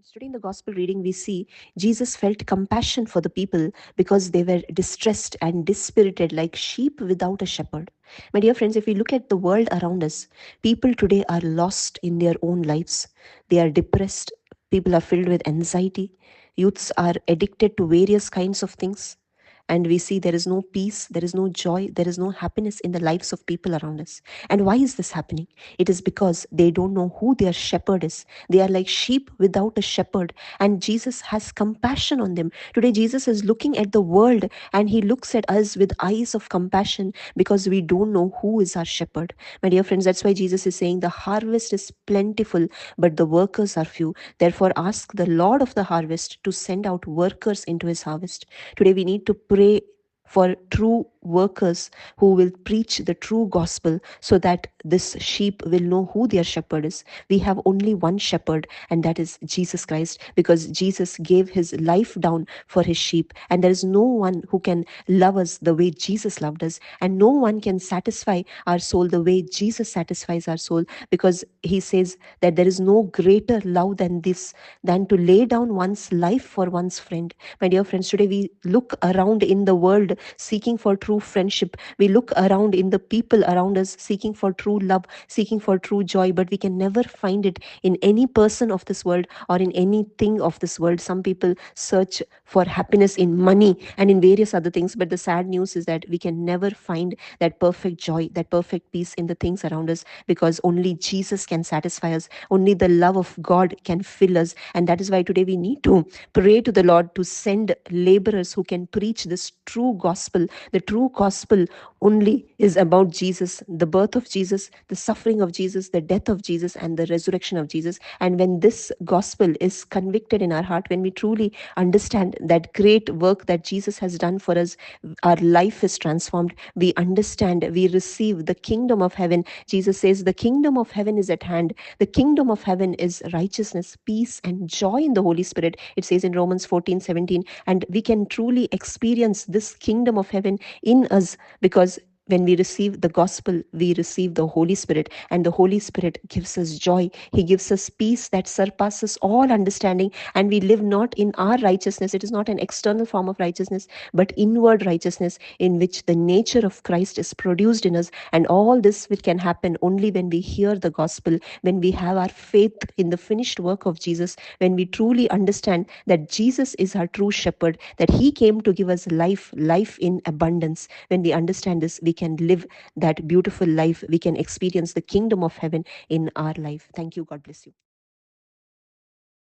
Today in the gospel reading, we see Jesus felt compassion for the people because they were distressed and dispirited like sheep without a shepherd. My dear friends, if we look at the world around us, people today are lost in their own lives. They are depressed. People are filled with anxiety. Youths are addicted to various kinds of things. And we see there is no peace, there is no joy, there is no happiness in the lives of people around us. And why is this happening? It is because they don't know who their shepherd is. They are like sheep without a shepherd, and Jesus has compassion on them. Today, Jesus is looking at the world and he looks at us with eyes of compassion because we don't know who is our shepherd. My dear friends, that's why Jesus is saying the harvest is plentiful, but the workers are few. Therefore, ask the Lord of the harvest to send out workers into his harvest. Today, we need to pray for true workers who will preach the true gospel so that this sheep will know who their shepherd is. We have only one shepherd, and that is Jesus Christ, because Jesus gave his life down for his sheep, and there is no one who can love us the way Jesus loved us, and no one can satisfy our soul the way Jesus satisfies our soul, because he says that there is no greater love than this, than to lay down one's life for one's friend. My dear friends, today we look around in the world seeking for true friendship. We look around in the people around us seeking for true love, seeking for true joy, but we can never find it in any person of this world or in anything of this world. Some people search for happiness in money and in various other things, but the sad news is that we can never find that perfect joy, that perfect peace in the things around us, because only Jesus can satisfy us. Only the love of God can fill us. And that is why today we need to pray to the Lord to send laborers who can preach this true gospel. The true gospel only is about Jesus, the birth of Jesus, the suffering of Jesus, the death of Jesus, and the resurrection of Jesus. And when this gospel is convicted in our heart, when we truly understand that great work that Jesus has done for us, our life is transformed. We understand, we receive the kingdom of heaven. Jesus says, the kingdom of heaven is at hand. The kingdom of heaven is righteousness, peace, and joy in the Holy Spirit. It says in Romans 14:17. And we can truly experience this kingdom of heaven in us because when we receive the gospel, we receive the Holy Spirit, and the Holy Spirit gives us joy. He gives us peace that surpasses all understanding, and we live not in our righteousness. It is not an external form of righteousness, but inward righteousness in which the nature of Christ is produced in us. And all this can happen only when we hear the gospel, when we have our faith in the finished work of Jesus, when we truly understand that Jesus is our true shepherd, that he came to give us life, life in abundance. When we understand this, we can live that beautiful life. We can experience the kingdom of heaven in our life. Thank you. God bless you.